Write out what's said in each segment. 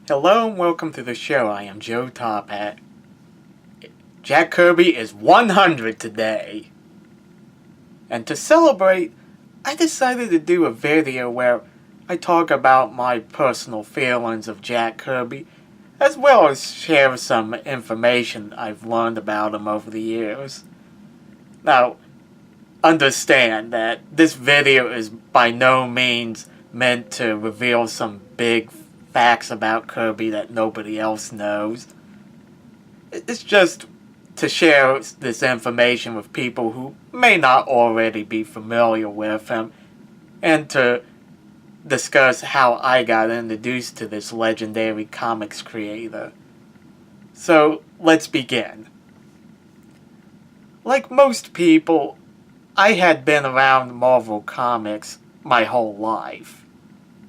Hello and welcome to the show. I am Joe Tophat. Jack Kirby is 100 today. And to celebrate, I decided to do a video where I talk about my personal feelings of Jack Kirby, as well as share some information I've learned about him over the years. Now, understand that this video is by no means meant to reveal some big facts about Kirby that nobody else knows. It's just to share this information with people who may not already be familiar with him, and to discuss how I got introduced to this legendary comics creator. So, let's begin. Like most people, I had been around Marvel Comics my whole life,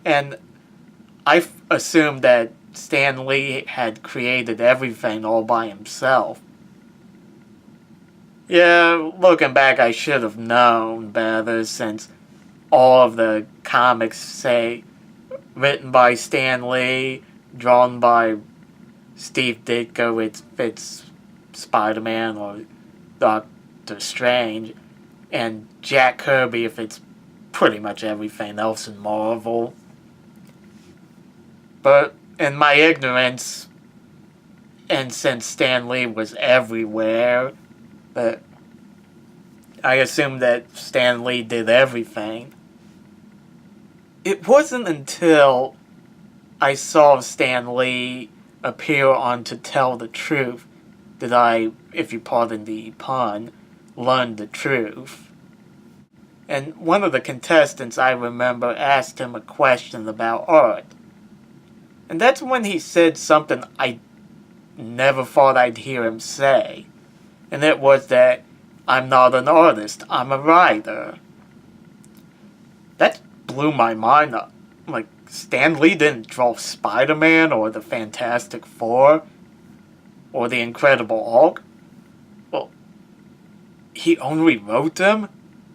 and I assumed that Stan Lee had created everything all by himself. Yeah, looking back, I should have known better, since all of the comics say written by Stan Lee, drawn by Steve Ditko, it's Spider-Man or Doctor Strange, and Jack Kirby if it's pretty much everything else in Marvel. But in my ignorance, and since Stan Lee was everywhere, I assumed that Stan Lee did everything. It wasn't until I saw Stan Lee appear on To Tell the Truth that I, if you pardon the pun, learned the truth. And one of the contestants, I remember, asked him a question about art. And that's when he said something I never thought I'd hear him say. And it was that I'm not an artist, I'm a writer. That blew my mind up. Like, Stan Lee didn't draw Spider-Man or the Fantastic Four or the Incredible Hulk. Well, he only wrote them?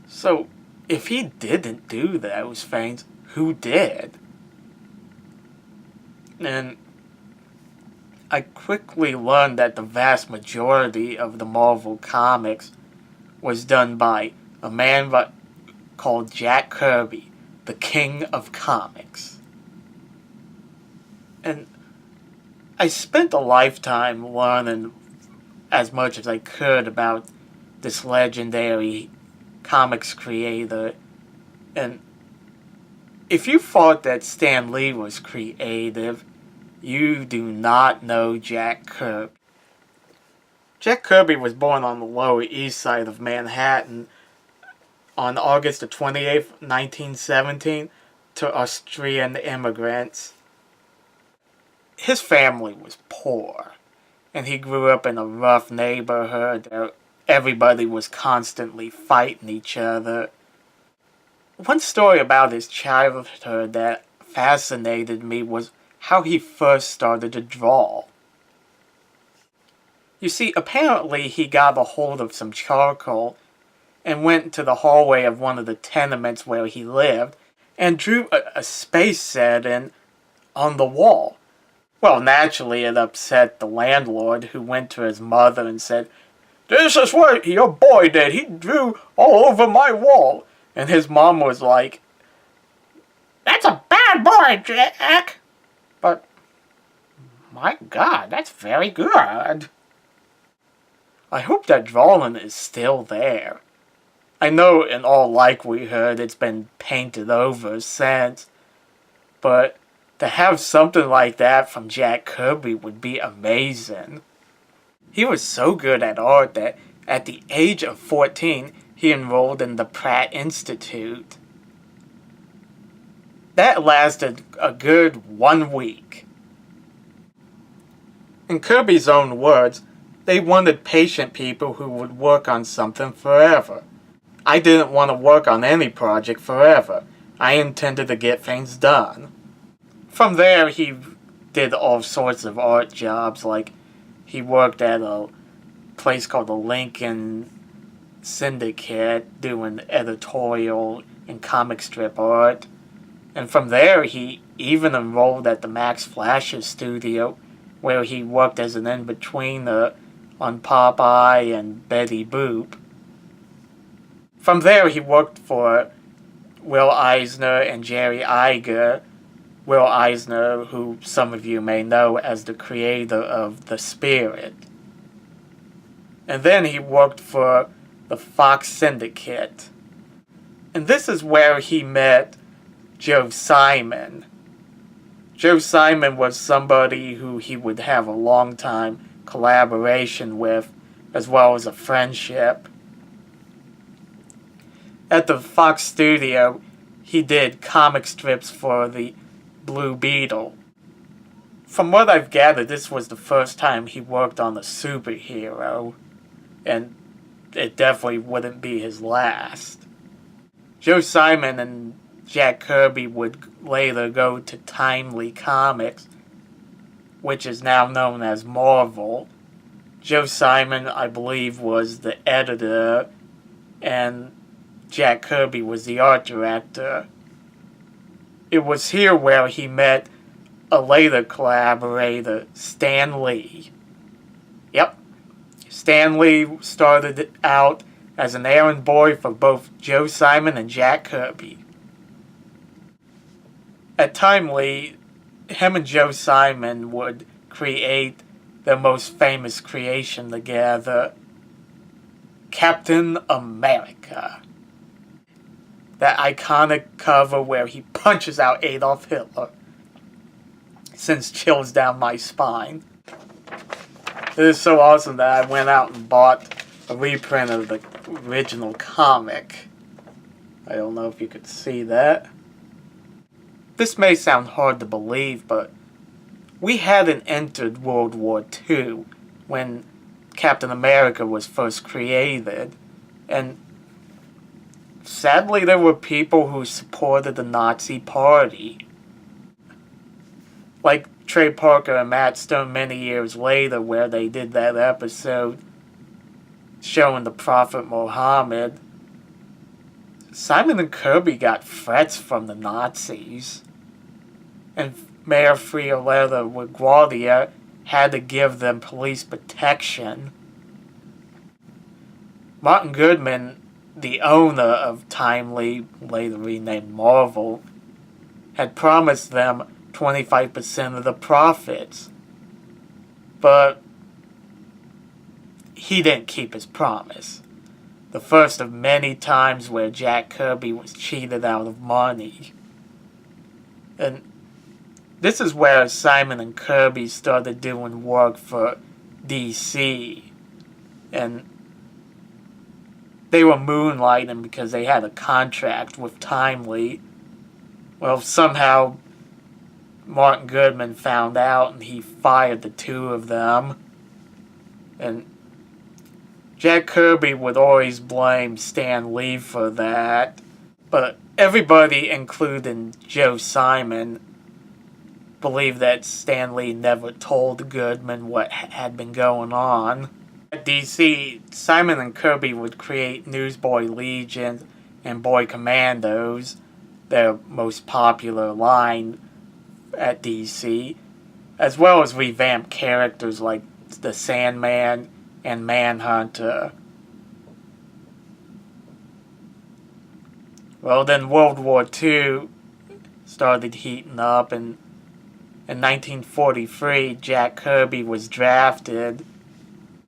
So, if he didn't do those things, who did? And I quickly learned that the vast majority of the Marvel Comics was done by a man called Jack Kirby, the King of Comics. And I spent a lifetime learning as much as I could about this legendary comics creator. And if you thought that Stan Lee was creative, you do not know Jack Kirby. Jack Kirby was born on the Lower East Side of Manhattan on August 28, 1917, to Austrian immigrants. His family was poor, and he grew up in a rough neighborhood where everybody was constantly fighting each other. One story about his childhood that fascinated me was how he first started to draw. You see, apparently he got a hold of some charcoal and went to the hallway of one of the tenements where he lived and drew a space setting on the wall. Well, naturally it upset the landlord, who went to his mother and said, "This is what your boy did. He drew all over my wall." And his mom was like, "That's a bad boy, Jack. But, my God, that's very good." I hope that drawing is still there. I know in all likelihood it's been painted over since, but to have something like that from Jack Kirby would be amazing. He was so good at art that at the age of 14, he enrolled in the Pratt Institute. That lasted a good 1 week. In Kirby's own words, they wanted patient people who would work on something forever. I didn't want to work on any project forever. I intended to get things done. From there, he did all sorts of art jobs, like he worked at a place called the Lincoln Syndicate doing editorial and comic strip art. And from there, he even enrolled at the Max Fleischer studio, where he worked as an in-betweener on Popeye and Betty Boop. From there, he worked for Will Eisner and Jerry Iger. Will Eisner, who some of you may know as the creator of The Spirit. And then he worked for the Fox Syndicate. And this is where he met Joe Simon. Joe Simon was somebody who he would have a long time collaboration with, as well as a friendship. At the Fox studio, he did comic strips for the Blue Beetle. From what I've gathered, this was the first time he worked on a superhero, and it definitely wouldn't be his last. Joe Simon and Jack Kirby would later go to Timely Comics, which is now known as Marvel. Joe Simon, I believe, was the editor, and Jack Kirby was the art director. It was here where he met a later collaborator, Stan Lee. Yep, Stan Lee started out as an errand boy for both Joe Simon and Jack Kirby. At Timely, him and Joe Simon would create their most famous creation together, Captain America. That iconic cover where he punches out Adolf Hitler sends chills down my spine. It is so awesome that I went out and bought a reprint of the original comic. I don't know if you could see that. This may sound hard to believe, but we hadn't entered World War II when Captain America was first created, and sadly there were people who supported the Nazi Party. Like Trey Parker and Matt Stone many years later, where they did that episode showing the Prophet Muhammad. Simon and Kirby got threats from the Nazis, and Mayor Frioletta LaGuardia had to give them police protection. Martin Goodman, the owner of Timely, later renamed Marvel, had promised them 25% of the profits, but he didn't keep his promise. The first of many times where Jack Kirby was cheated out of money. And this is where Simon and Kirby started doing work for DC. And they were moonlighting because they had a contract with Timely. Well, somehow Martin Goodman found out and he fired the two of them. And Jack Kirby would always blame Stan Lee for that. But everybody, including Joe Simon, believed that Stan Lee never told Goodman what had been going on. At DC, Simon and Kirby would create Newsboy Legion and Boy Commandos, their most popular line at DC, as well as revamp characters like the Sandman and Manhunter. Well, then World War II started heating up, and in 1943, Jack Kirby was drafted.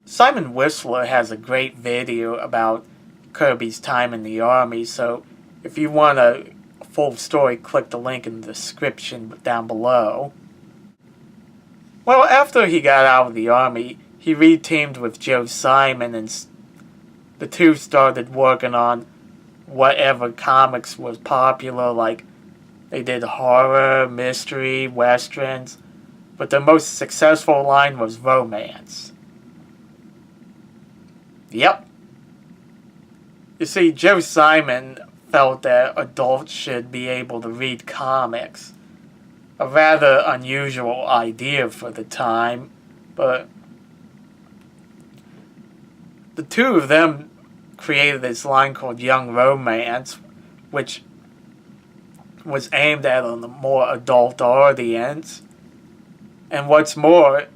Simon Whistler has a great video about Kirby's time in the Army, so if you want a full story, click the link in the description down below. Well, after he got out of the Army, he reteamed with Joe Simon, and the two started working on whatever comics was popular, like they did horror, mystery, westerns, but their most successful line was romance. Yep. You see, Joe Simon felt that adults should be able to read comics. A rather unusual idea for the time, but the two of them created this line called Young Romance, which was aimed at a more adult audience. And what's more,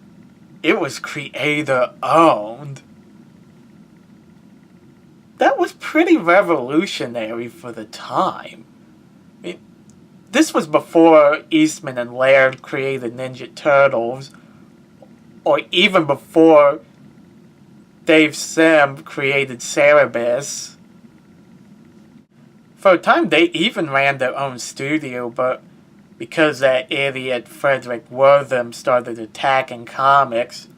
it was creator owned. That was pretty revolutionary for the time. I mean, this was before Eastman and Laird created Ninja Turtles, or even before Dave Sim created Cerebus. For a time, they even ran their own studio, but because that idiot Frederick Wortham started attacking comics,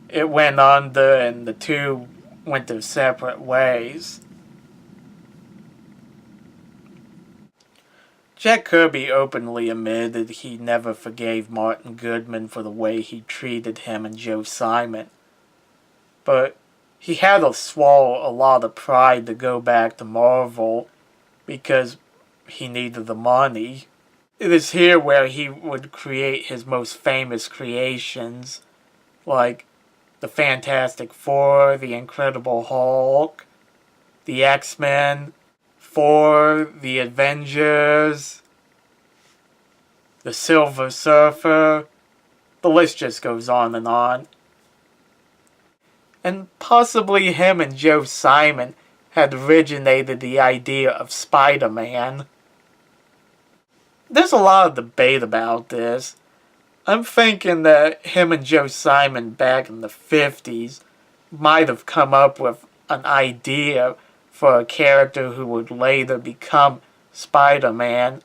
it went under and the two went their separate ways. Jack Kirby openly admitted he never forgave Martin Goodman for the way he treated him and Joe Simon, but he had to swallow a lot of pride to go back to Marvel because he needed the money. It is here where he would create his most famous creations, like the Fantastic Four, the Incredible Hulk, the X-Men, Thor, the Avengers, the Silver Surfer. The list just goes on and on. And possibly him and Joe Simon had originated the idea of Spider-Man. There's a lot of debate about this. I'm thinking that him and Joe Simon back in the 50s might have come up with an idea for a character who would later become Spider-Man,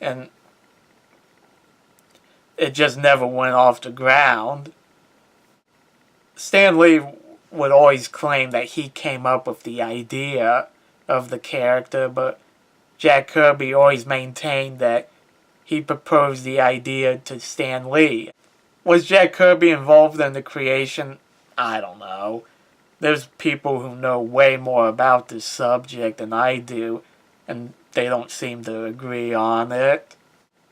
and it just never went off the ground. Stan Lee would always claim that he came up with the idea of the character, but Jack Kirby always maintained that he proposed the idea to Stan Lee. Was Jack Kirby involved in the creation? I don't know. There's people who know way more about this subject than I do, and they don't seem to agree on it.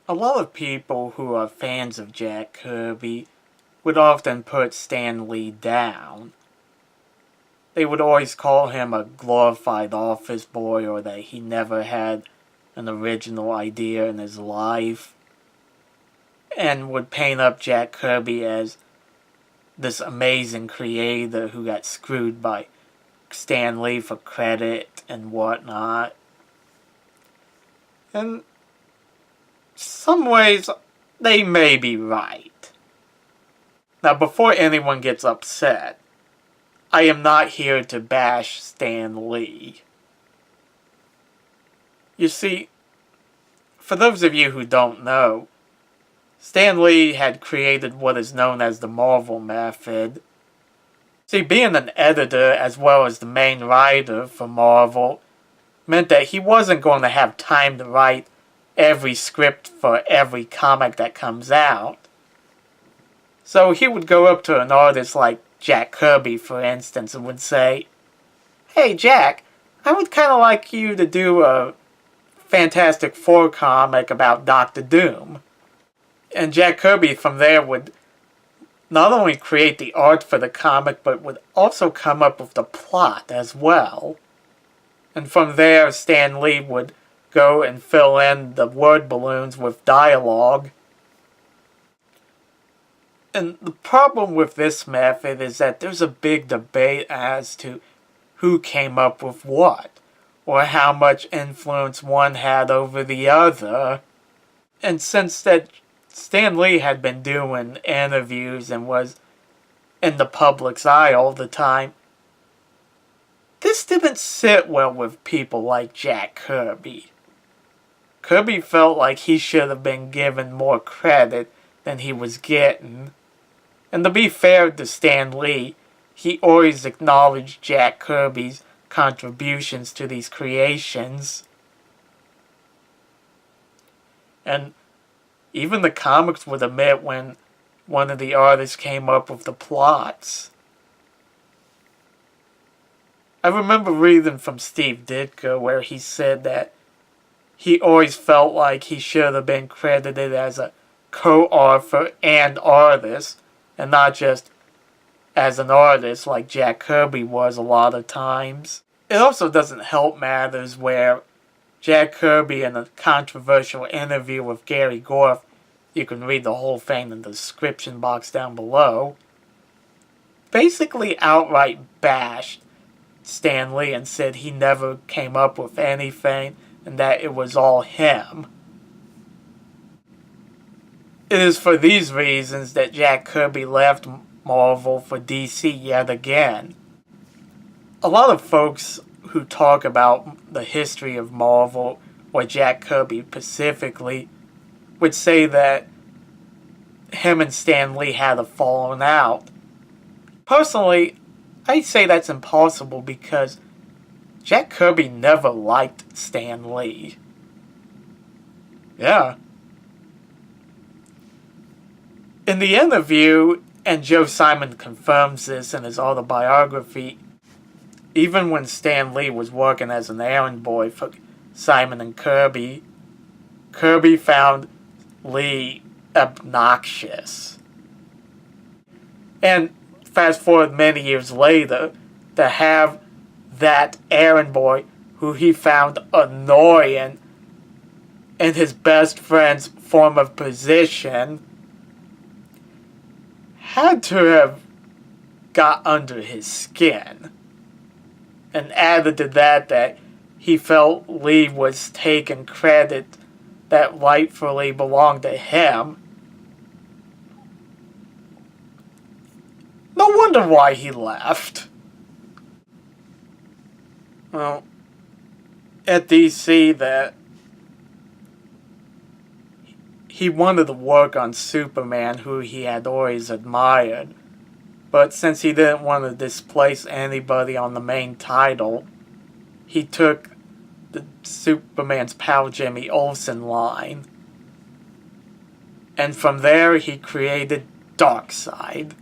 A lot of people who are fans of Jack Kirby would often put Stan Lee down. They would always call him a glorified office boy, or that he never had an original idea in his life, and would paint up Jack Kirby as this amazing creator who got screwed by Stan Lee for credit and whatnot. In some ways, they may be right. Now, before anyone gets upset, I am not here to bash Stan Lee. You see, for those of you who don't know, Stan Lee had created what is known as the Marvel Method. See, being an editor as well as the main writer for Marvel meant that he wasn't going to have time to write every script for every comic that comes out. So he would go up to an artist like Jack Kirby, for instance, and would say, "Hey Jack, I would kind of like you to do a Fantastic Four comic about Doctor Doom." And Jack Kirby from there would not only create the art for the comic, but would also come up with the plot as well. And from there, Stan Lee would go and fill in the word balloons with dialogue. And the problem with this method is that there's a big debate as to who came up with what, or how much influence one had over the other. And since that Stan Lee had been doing interviews and was in the public's eye all the time, this didn't sit well with people like Jack Kirby. Kirby felt like he should have been given more credit than he was getting. And to be fair to Stan Lee, he always acknowledged Jack Kirby's contributions to these creations. And even the comics would admit when one of the artists came up with the plots. I remember reading from Steve Ditko where he said that he always felt like he should have been credited as a co-author and artist, and not just as an artist like Jack Kirby was a lot of times. It also doesn't help matters where Jack Kirby, in a controversial interview with Gary Gorf, you can read the whole thing in the description box down below, basically outright bashed Stan Lee and said he never came up with anything and that it was all him. It is for these reasons that Jack Kirby left Marvel for DC yet again. A lot of folks who talk about the history of Marvel, or Jack Kirby specifically, would say that him and Stan Lee had a falling out. Personally, I say that's impossible because Jack Kirby never liked Stan Lee. Yeah. In the interview, and Joe Simon confirms this in his autobiography, even when Stan Lee was working as an errand boy for Simon and Kirby, Kirby found Lee obnoxious. And fast forward many years later, to have that errand boy who he found annoying in his best friend's form of position had to have got under his skin. And added to that he felt Lee was taking credit that rightfully belonged to him. No wonder why he left. Well, at DC that he wanted to work on Superman, who he had always admired. But since he didn't want to displace anybody on the main title, he took the Superman's pal Jimmy Olsen line. And from there he created Darkseid.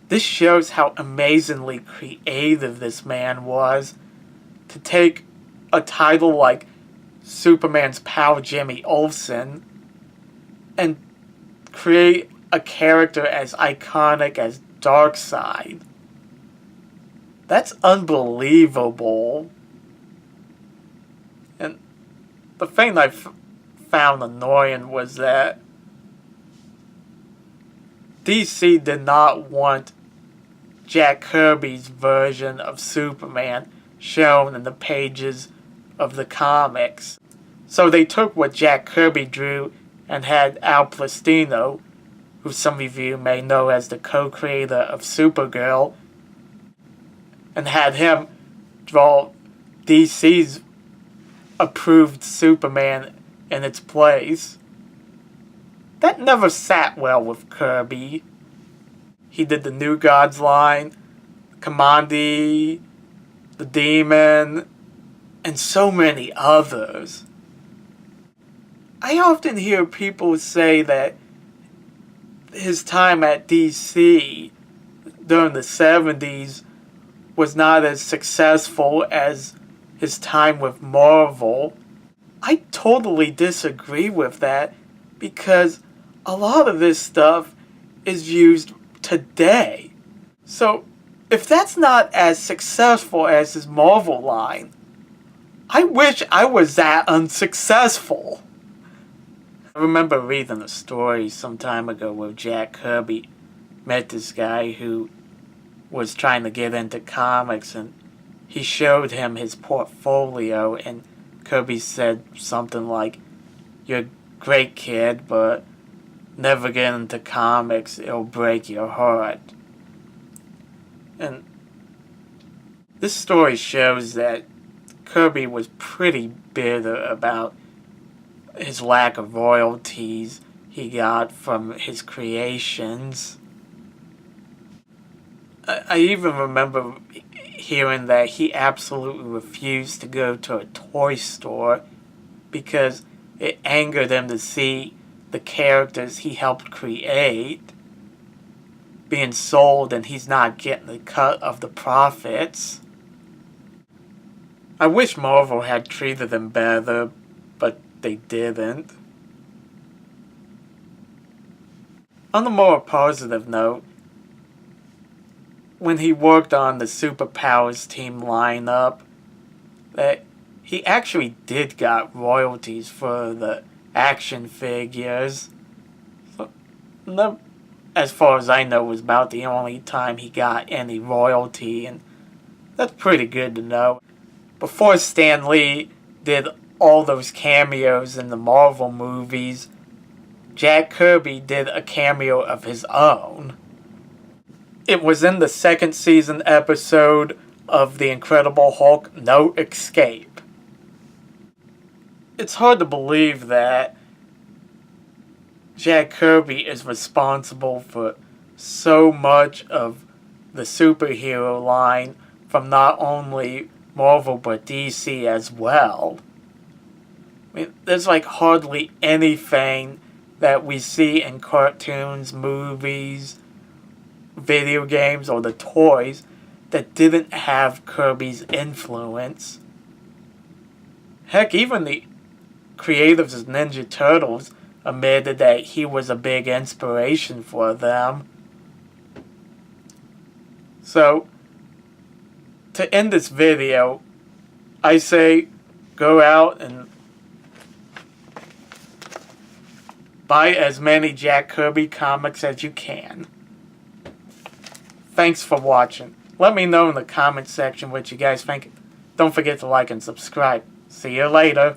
This shows how amazingly creative this man was to take a title like Superman's pal Jimmy Olsen and create a character as iconic as Darkseid. That's unbelievable. And the thing I found annoying was that DC did not want Jack Kirby's version of Superman shown in the pages of the comics. So they took what Jack Kirby drew and had Al Plastino, who some of you may know as the co-creator of Supergirl, and had him draw DC's approved Superman in its place. That never sat well with Kirby. He did the New Gods line, Kamandi, the Demon, and so many others. I often hear people say that his time at DC during the 70s was not as successful as his time with Marvel. I totally disagree with that because a lot of this stuff is used today. So if that's not as successful as his Marvel line, I wish I was that unsuccessful. I remember reading a story some time ago where Jack Kirby met this guy who was trying to get into comics, and he showed him his portfolio, and Kirby said something like, "You're a great kid, but never get into comics, it'll break your heart." And this story shows that Kirby was pretty bitter about his lack of royalties he got from his creations. I even remember hearing that he absolutely refused to go to a toy store because it angered him to see the characters he helped create being sold and he's not getting a cut of the profits. I wish Marvel had treated him better, but they didn't. On a more positive note, when he worked on the Superpowers team lineup, that he actually did got royalties for the action figures. So, no, as far as I know, was about the only time he got any royalty, and that's pretty good to know. Before Stan Lee did all those cameos in the Marvel movies, Jack Kirby did a cameo of his own. It was in the second season episode of The Incredible Hulk, No Escape. It's hard to believe that Jack Kirby is responsible for so much of the superhero line from not only Marvel but DC as well. I mean, there's like hardly anything that we see in cartoons, movies, video games, or the toys that didn't have Kirby's influence. Heck, even the creators of Ninja Turtles admitted that he was a big inspiration for them. So, to end this video, I say go out and buy as many Jack Kirby comics as you can. Thanks for watching. Let me know in the comment section what you guys think. Don't forget to like and subscribe. See you later.